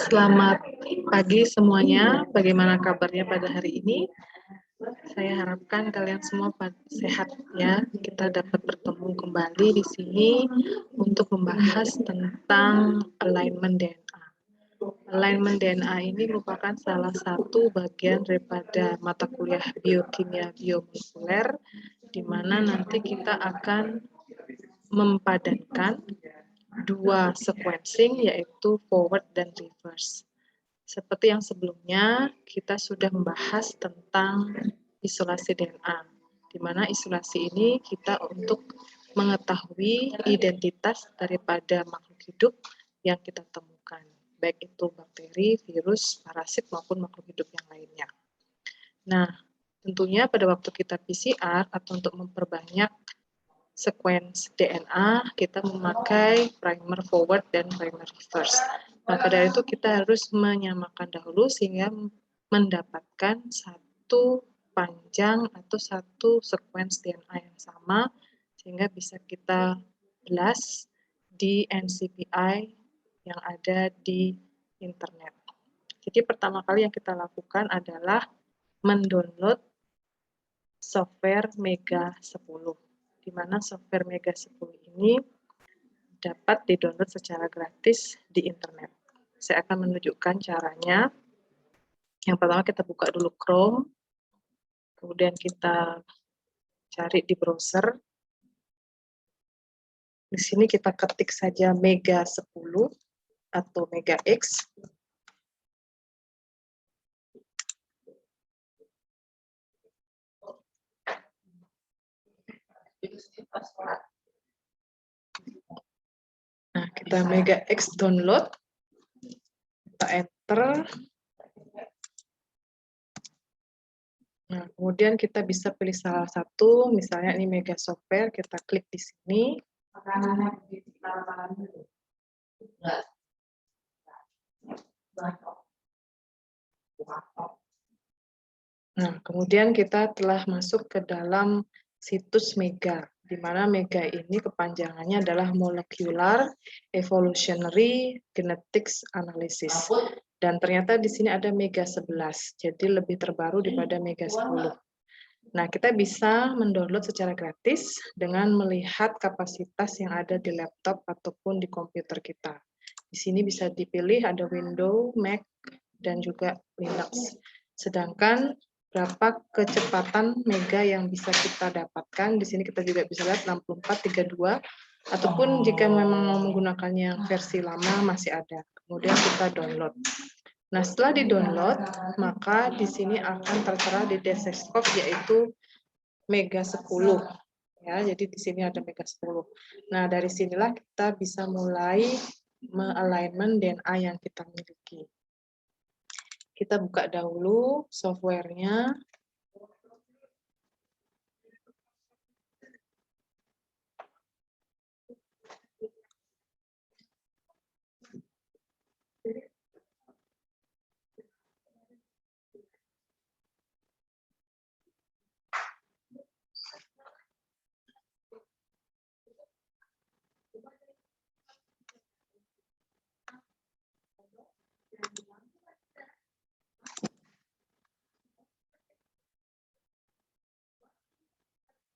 Selamat pagi semuanya, bagaimana kabarnya pada hari ini? Saya harapkan kalian semua sehat ya. Kita dapat bertemu kembali di sini untuk membahas tentang alignment DNA. Alignment DNA ini merupakan salah satu bagian daripada mata kuliah biokimia biomolekuler, di mana nanti kita akan mempadankan dua sequencing, yaitu forward dan reverse. Seperti yang sebelumnya, kita sudah membahas tentang isolasi DNA, di mana isolasi ini kita untuk mengetahui identitas daripada makhluk hidup yang kita temukan, baik itu bakteri, virus, parasit, maupun makhluk hidup yang lainnya. Nah, tentunya pada waktu kita PCR atau untuk memperbanyak sequence DNA, kita memakai primer forward dan primer reverse. Maka dari itu kita harus menyamakan dahulu sehingga mendapatkan satu panjang atau satu sequence DNA yang sama, sehingga bisa kita blast di NCBI yang ada di internet. Jadi pertama kali yang kita lakukan adalah mendownload software Mega 10. Di mana software Mega 10 ini dapat di-download secara gratis di internet. Saya akan menunjukkan caranya. Yang pertama kita buka dulu Chrome, kemudian kita cari di browser. Di sini kita ketik saja Mega 10 atau Mega X. Nah, kita Mega X download, kita enter. Nah, kemudian kita bisa pilih salah satu, misalnya ini Mega Software, kita klik di sini. Nah, kemudian kita telah masuk ke dalam situs Mega, di mana Mega ini kepanjangannya adalah Molecular Evolutionary Genetics Analysis. Dan ternyata di sini ada Mega 11, jadi lebih terbaru daripada Mega 10. Nah, kita bisa mendownload secara gratis dengan melihat kapasitas yang ada di laptop ataupun di komputer kita. Di sini bisa dipilih ada Windows, Mac, dan juga Linux. Sedangkan berapa kecepatan mega yang bisa kita dapatkan, di sini kita juga bisa lihat 6432, ataupun jika memang mau menggunakannya yang versi lama masih ada. Kemudian kita download. Nah, setelah di-download, maka di sini akan tertera di desktop yaitu Mega 10. Ya, jadi di sini ada Mega 10. Nah, dari sinilah kita bisa mulai me-alignment DNA yang kita miliki. Kita buka dahulu software-nya.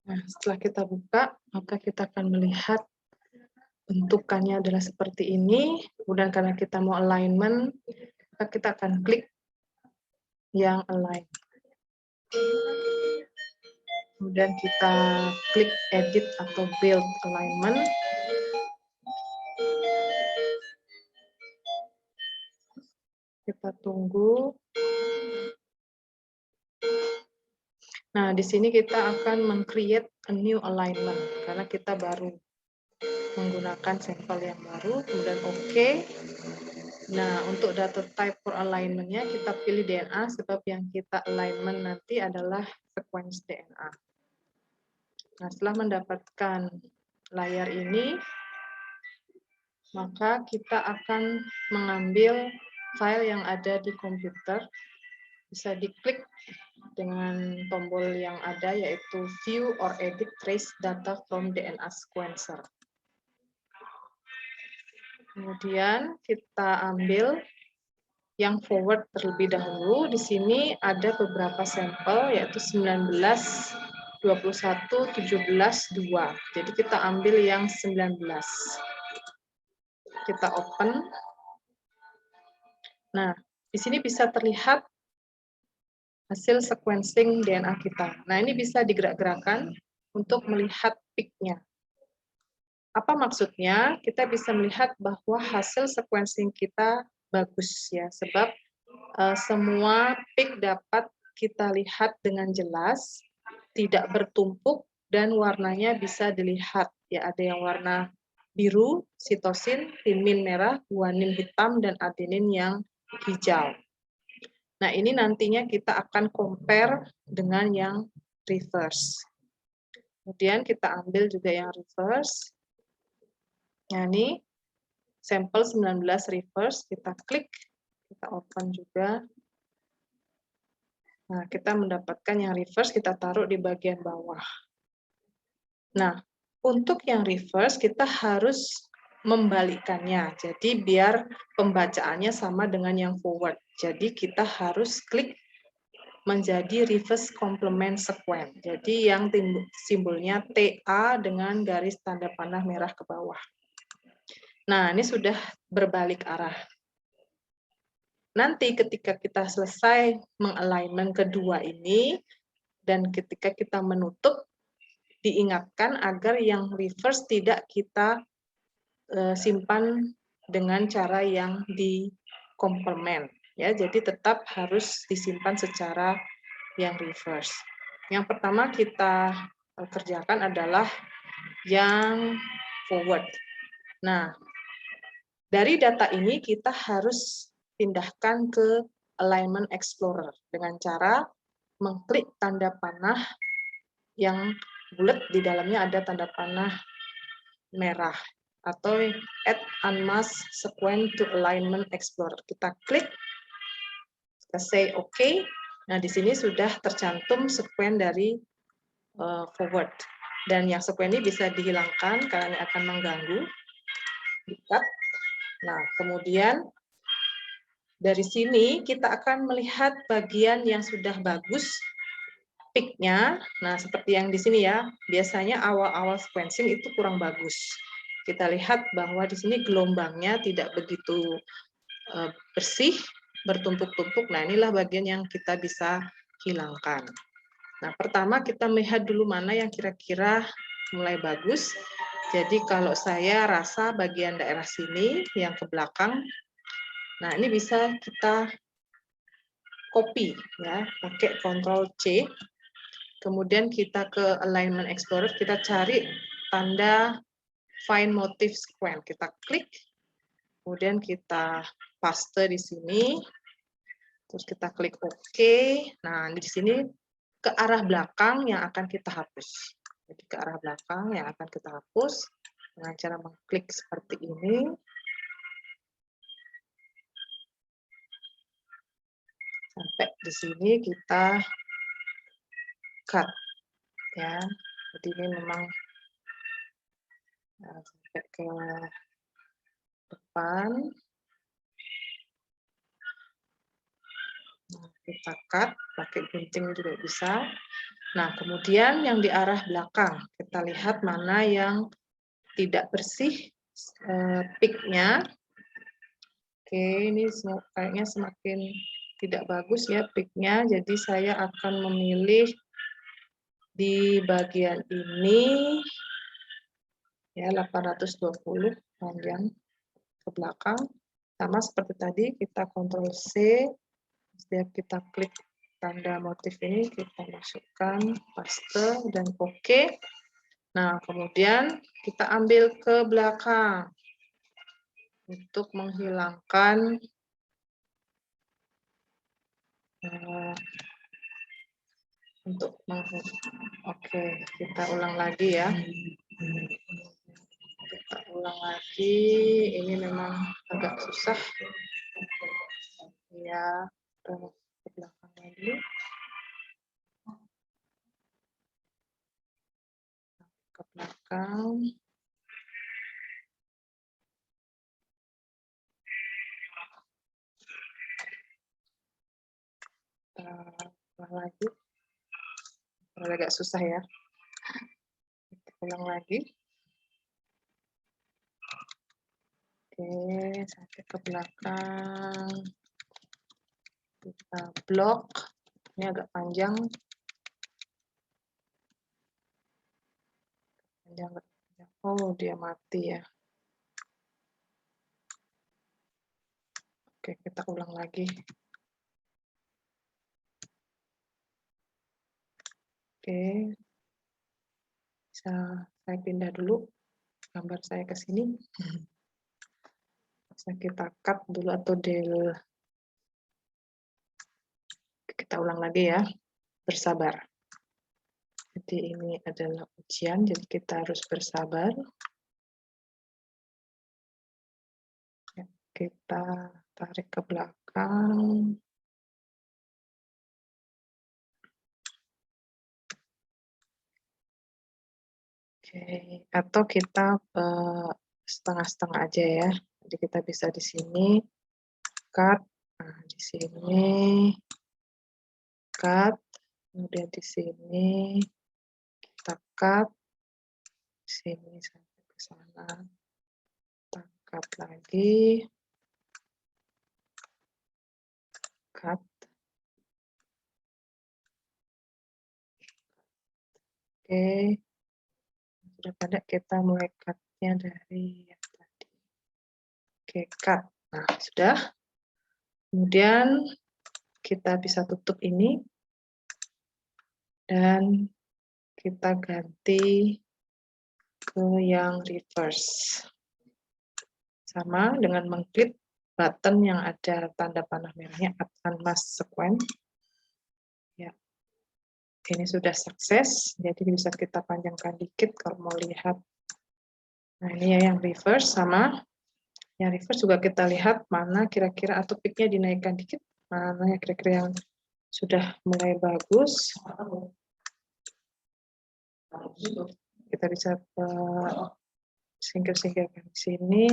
Nah, setelah kita buka, maka kita akan melihat bentukannya adalah seperti ini. Kemudian karena kita mau alignment, maka kita akan klik yang align. Kemudian kita klik edit atau build alignment. Kita tunggu. Nah, di sini kita akan meng-create a new alignment karena kita baru menggunakan sampel yang baru, kemudian OK. Nah, untuk data type for alignment-nya kita pilih DNA sebab yang kita alignment nanti adalah sequence DNA. Nah, setelah mendapatkan layar ini, maka kita akan mengambil file yang ada di komputer. Bisa diklik dengan tombol yang ada yaitu View or Edit Trace Data from DNA Sequencer. Kemudian kita ambil yang forward terlebih dahulu. Di sini ada beberapa sampel, yaitu 19, 21, 17, 2. Jadi kita ambil yang 19. Kita open. Nah, di sini bisa terlihat hasil sequencing DNA kita. Nah, ini bisa digerak-gerakan untuk melihat peak-nya. Apa maksudnya? Kita bisa melihat bahwa hasil sequencing kita bagus ya, sebab semua peak dapat kita lihat dengan jelas, tidak bertumpuk dan warnanya bisa dilihat. Ya, ada yang warna biru, sitosin, timin merah, guanin hitam, dan adenin yang hijau. Nah, ini nantinya kita akan compare dengan yang reverse. Kemudian kita ambil juga yang reverse. Nah, ini sampel 19 reverse, kita klik, kita open juga. Nah, kita mendapatkan yang reverse, kita taruh di bagian bawah. Nah, untuk yang reverse kita harus membalikkannya. Jadi biar pembacaannya sama dengan yang forward. Jadi kita harus klik menjadi reverse complement sequence. Jadi yang simbolnya TA dengan garis tanda panah merah ke bawah. Nah, ini sudah berbalik arah. Nanti ketika kita selesai mengalignment kedua ini, dan ketika kita menutup, diingatkan agar yang reverse tidak kita simpan dengan cara yang di complement. Ya, jadi tetap harus disimpan secara yang reverse. Yang pertama kita kerjakan adalah yang forward. Nah, dari data ini kita harus pindahkan ke Alignment Explorer dengan cara mengklik tanda panah yang bulat, di dalamnya ada tanda panah merah atau Add Unmask Sequence to Alignment Explorer. Kita klik, kita say OK. Nah, di sini sudah tercantum sequence dari forward. Dan yang sequence ini bisa dihilangkan karena ini akan mengganggu. Di-cut. Nah, kemudian dari sini kita akan melihat bagian yang sudah bagus peak-nya. Nah, seperti yang di sini ya, biasanya awal-awal sequencing itu kurang bagus. Kita lihat bahwa di sini gelombangnya tidak begitu bersih, bertumpuk-tumpuk. Nah, inilah bagian yang kita bisa hilangkan. Nah, pertama kita melihat dulu mana yang kira-kira mulai bagus. Jadi kalau saya rasa bagian daerah sini yang ke belakang, nah ini bisa kita copy ya, pakai Ctrl C. Kemudian kita ke Alignment Explorer, kita cari tanda Find Motif Sequence. Kita klik, kemudian kita paste di sini, terus kita klik OK. Nah, di sini ke arah belakang yang akan kita hapus. Jadi ke arah belakang yang akan kita hapus dengan cara mengklik seperti ini. Sampai di sini kita cut ya. Jadi ini memang sampai ke depan. Nah, kita cut pakai gunting juga bisa. Nah, kemudian yang di arah belakang, kita lihat mana yang tidak bersih peak-nya. Oke, ini kayaknya semakin tidak bagus ya peak-nya, jadi saya akan memilih di bagian ini ya 820 panjang ke belakang. Sama seperti tadi, kita Ctrl C, setiap kita klik tanda motif ini, kita masukkan, paste, dan OK. Nah, kemudian kita ambil ke belakang untuk menghilangkan Oke, kita ulang lagi ya. Kita ulang lagi, ini memang agak susah. Ya, ke belakang lagi. Ke belakang. ulang lagi. Agak susah ya. Kita ulang lagi. Oke, sampai ke belakang. Kita blok. Ini agak panjang. Oh, dia mati ya. Oke, kita ulang lagi. Oke. Bisa saya pindah dulu gambar saya ke sini. Bisa kita cut dulu atau kita ulang lagi ya. Bersabar. Jadi ini adalah ujian, jadi kita harus bersabar. Kita tarik ke belakang. Oke, atau kita setengah-setengah aja ya. Jadi kita bisa di sini cut, nah, di sini cut, kemudian di sini kita cut, di sini sampai ke sana, kita cut lagi, cut. Oke, sudah pada kita mulai cut-nya dari yang tadi. Oke, cut. Nah, sudah. Kemudian kita bisa tutup ini dan kita ganti ke yang reverse. Sama dengan mengklik button yang ada tanda panah merahnya Unmask Sequence. Ya. Ini sudah sukses, jadi bisa kita panjangkan dikit kalau mau lihat. Nah, ini ya yang reverse sama. Yang reverse juga kita lihat mana kira-kira atau peak-nya dinaikkan dikit, mana ya kira-kira yang sudah mulai bagus. Kita bisa singkir-singkirkan di sini.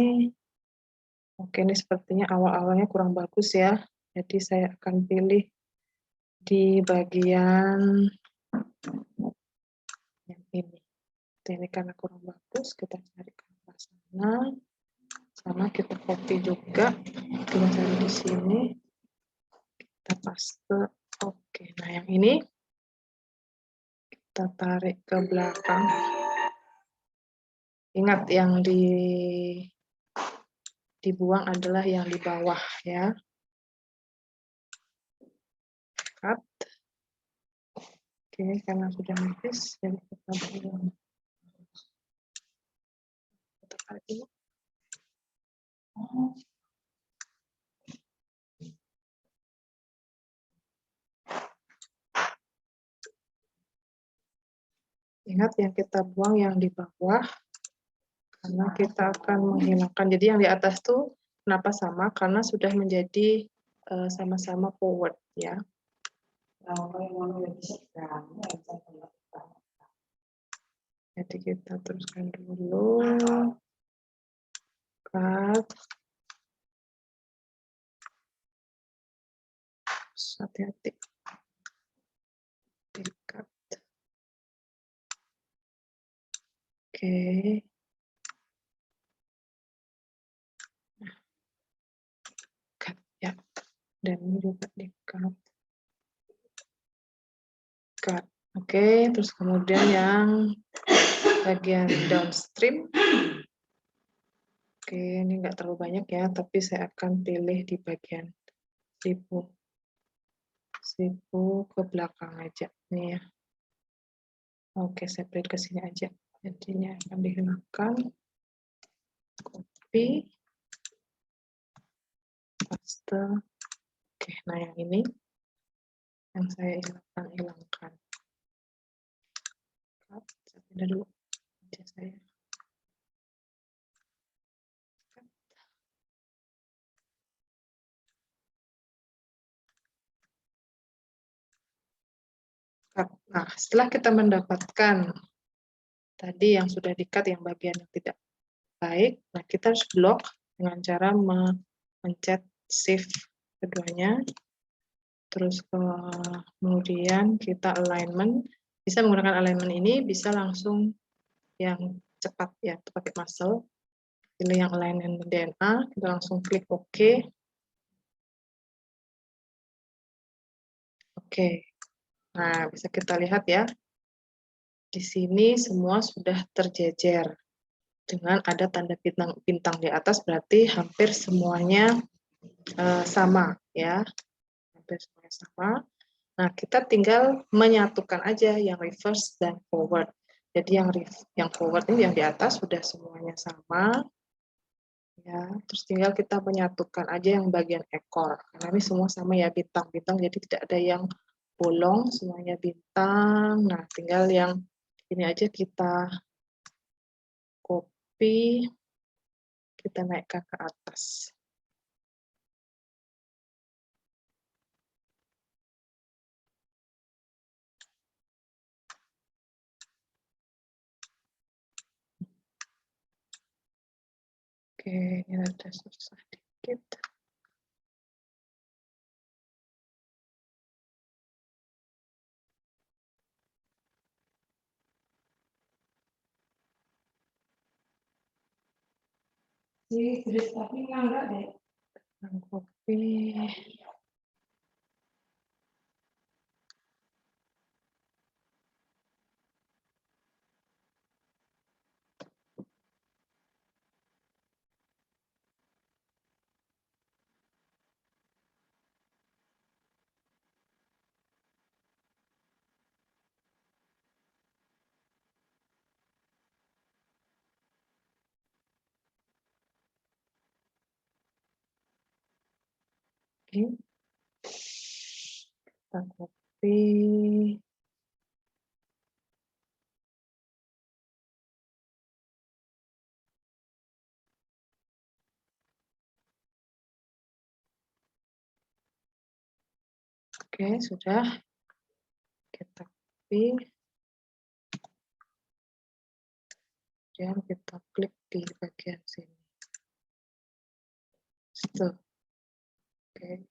Oke, ini sepertinya awal-awalnya kurang bagus ya. Jadi saya akan pilih di bagian yang ini. Ini karena kurang bagus, kita cari ke sana. Sama kita copy juga. Kita cari di sini. Kita paste. Oke, nah yang ini kita tarik ke belakang. Ingat yang dibuang adalah yang di bawah ya. Cut. Oke, karena sudah habis, jadi kita buang. Kita tarik ini. Ingat yang kita buang yang di bawah, karena kita akan menghilangkan. Jadi yang di atas tuh kenapa sama? Karena sudah menjadi sama-sama forward ya. Jadi kita teruskan dulu. Cut. Hati-hati. Cut. Oke. Cut ya. Dan ini juga di cut. Cut. Oke, terus kemudian yang bagian downstream. Oke, ini enggak terlalu banyak ya, tapi saya akan pilih di bagian sipu ke belakang aja nih ya. Oke, saya pilih ke sini aja. Jadi ini akan dihilangkan. Copy. Paste. Oke, nah yang ini yang saya hilangkan. Saya pindah dulu aja saya. Nah, setelah kita mendapatkan tadi yang sudah di-cut yang bagian yang tidak baik, nah kita harus blok dengan cara mencet shift keduanya. Terus kemudian kita alignment, bisa menggunakan alignment ini, bisa langsung yang cepat ya, pakai muscle. Pilih yang alignment DNA, kita langsung klik OK. Oke. Nah, bisa kita lihat ya. Di sini semua sudah terjejer. Dengan ada tanda bintang di atas, berarti hampir semuanya sama ya. Hampir semuanya sama. Nah, kita tinggal menyatukan aja yang reverse dan forward. Jadi yang forward ini yang di atas sudah semuanya sama. Ya, terus tinggal kita menyatukan aja yang bagian ekor. Karena ini semua sama ya, bintang-bintang, jadi tidak ada yang bolong, semuanya bintang. Nah, tinggal yang ini aja kita copy, kita naikkan ke atas. Oke, ini ada susah dikit. Tapi enggak deh. Copy. Oke. Kita copy. Oke, sudah. Kita copy. Dan kita klik di bagian sini. Stop. Oke.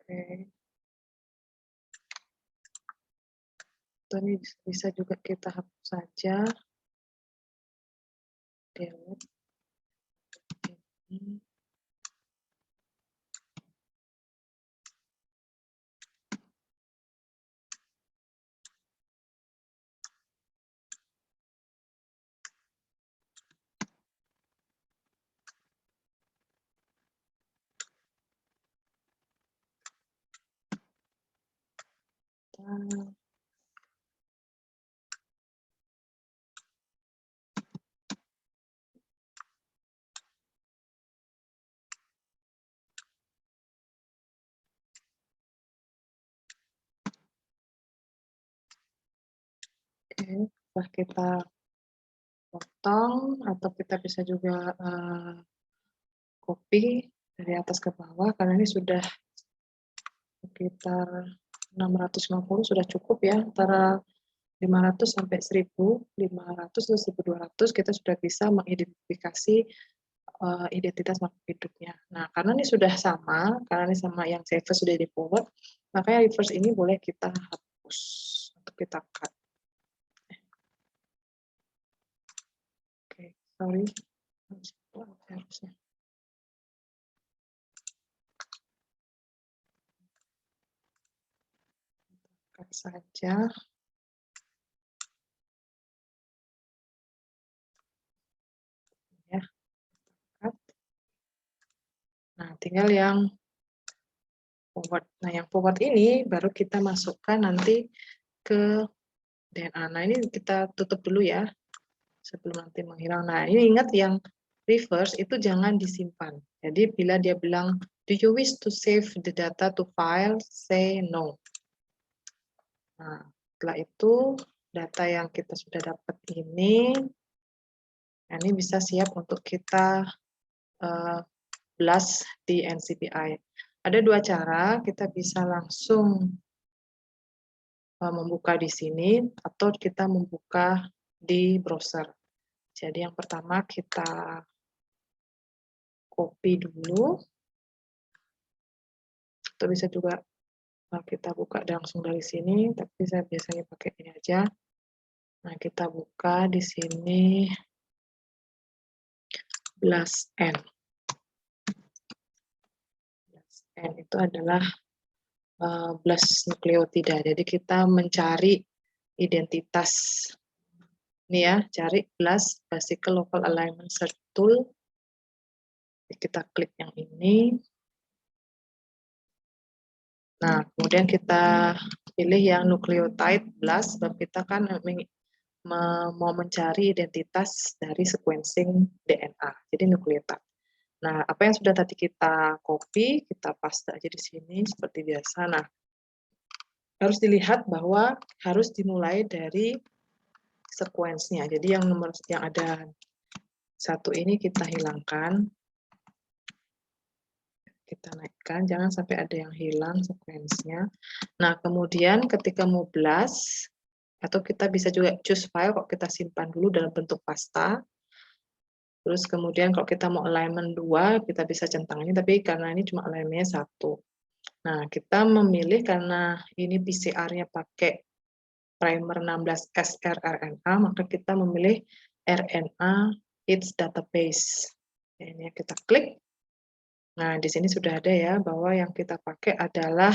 Oke. Ini bisa juga kita hapus saja. Delete. Ini. Oke, setelah kita potong, atau kita bisa juga copy dari atas ke bawah, karena ini sudah sekitar 650 sudah cukup ya, antara 500 sampai 1500 atau 1200 kita sudah bisa mengidentifikasi identitas makhluk hidupnya. Nah, karena ini sudah sama, karena ini sama yang save sudah di forward, makanya reverse ini boleh kita hapus atau kita cut. Oke, sorry. Harusnya. Cut saja. Ya. Cut. Nah, tinggal yang forward. Nah, yang forward ini baru kita masukkan nanti ke DNA. Nah, ini kita tutup dulu ya, sebelum nanti menghilang. Nah, ini ingat yang reverse itu jangan disimpan. Jadi, bila dia bilang, do you wish to save the data to file? Say no. Nah, setelah itu, data yang kita sudah dapat ini bisa siap untuk kita BLAST di NCBI. Ada dua cara, kita bisa langsung membuka di sini atau kita membuka di browser. Jadi yang pertama kita copy dulu, atau bisa juga kita buka langsung dari sini, tapi saya biasanya pakai ini aja. Nah, kita buka di sini BLAST-N. BLAST-N itu adalah BLAST nukleotida. Jadi kita mencari identitas. Ini ya, cari BLAST Bicycle Local Alignment Search Tool. Kita klik yang ini. Nah, kemudian kita pilih yang nucleotide BLAST, sebab kita kan mau mencari identitas dari sequencing DNA, jadi nukleotide. Nah, apa yang sudah tadi kita copy, kita paste aja di sini seperti biasa. Nah, harus dilihat bahwa harus dimulai dari sequence-nya. Jadi yang nomor yang ada satu ini kita hilangkan, kita naikkan, jangan sampai ada yang hilang sequence-nya. Nah, kemudian ketika mau BLAST, atau kita bisa juga choose file, kok kita simpan dulu dalam bentuk pasta. Terus kemudian kalau kita mau alignment 2, kita bisa centang ini, tapi karena ini cuma alignment-nya 1. Nah, kita memilih karena ini PCR-nya pakai primer 16S rRNA, maka kita memilih RNA its database. Ini kita klik. Nah, di sini sudah ada ya bahwa yang kita pakai adalah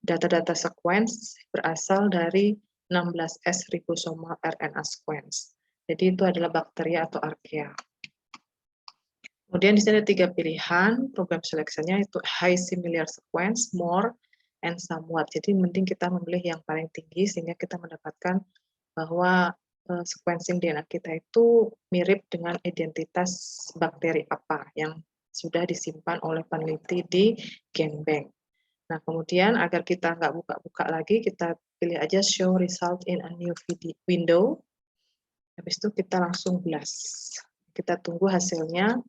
data-data sequence berasal dari 16S ribosomal RNA sequence. Jadi itu adalah bakteria atau archaea. Kemudian di sini ada 3 pilihan, program seleksinya itu high similar sequence, more, and somewhat. Jadi mending kita memilih yang paling tinggi sehingga kita mendapatkan bahwa sequencing DNA kita itu mirip dengan identitas bakteri apa yang sudah disimpan oleh peneliti di GenBank. Nah, kemudian agar kita nggak buka-buka lagi, kita pilih aja show result in a new window. Habis itu kita langsung BLAST. Kita tunggu hasilnya.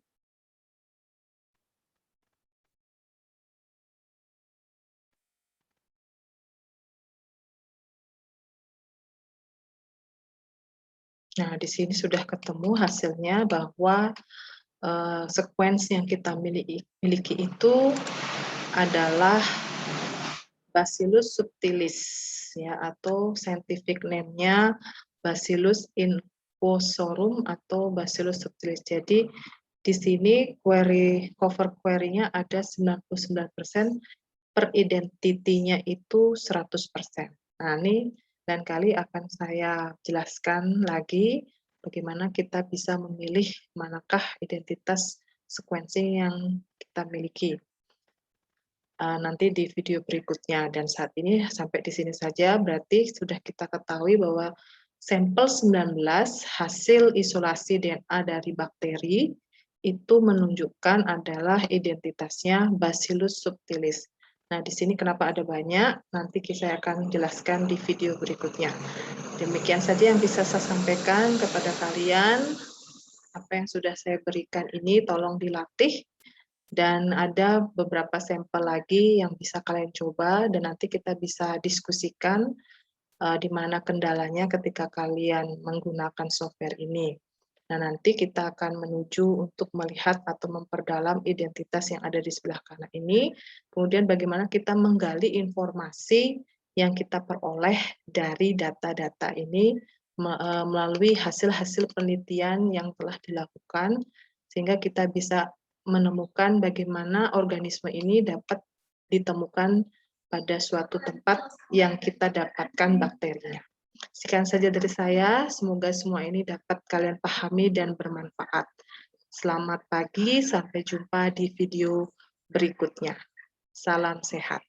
Nah, di sini sudah ketemu hasilnya bahwa sequence yang kita miliki itu adalah Bacillus subtilis, ya, atau scientific name-nya Bacillus infusorum atau Bacillus subtilis. Jadi di sini cover query-nya ada 99%, per identity-nya itu 100%. Nah, ini lain kali akan saya jelaskan lagi bagaimana kita bisa memilih manakah identitas sequencing yang kita miliki. Nanti di video berikutnya, dan saat ini sampai di sini saja, berarti sudah kita ketahui bahwa sampel 19 hasil isolasi DNA dari bakteri itu menunjukkan adalah identitasnya Bacillus subtilis. Nah, di sini kenapa ada banyak, nanti saya akan jelaskan di video berikutnya. Demikian saja yang bisa saya sampaikan kepada kalian. Apa yang sudah saya berikan ini tolong dilatih, dan ada beberapa sampel lagi yang bisa kalian coba, dan nanti kita bisa diskusikan di mana kendalanya ketika kalian menggunakan software ini. Nah, nanti kita akan menuju untuk melihat atau memperdalam identitas yang ada di sebelah kanan ini, kemudian bagaimana kita menggali informasi yang kita peroleh dari data-data ini melalui hasil-hasil penelitian yang telah dilakukan, sehingga kita bisa menemukan bagaimana organisme ini dapat ditemukan pada suatu tempat yang kita dapatkan bakterinya. Sekian saja dari saya, semoga semua ini dapat kalian pahami dan bermanfaat. Selamat pagi, sampai jumpa di video berikutnya. Salam sehat.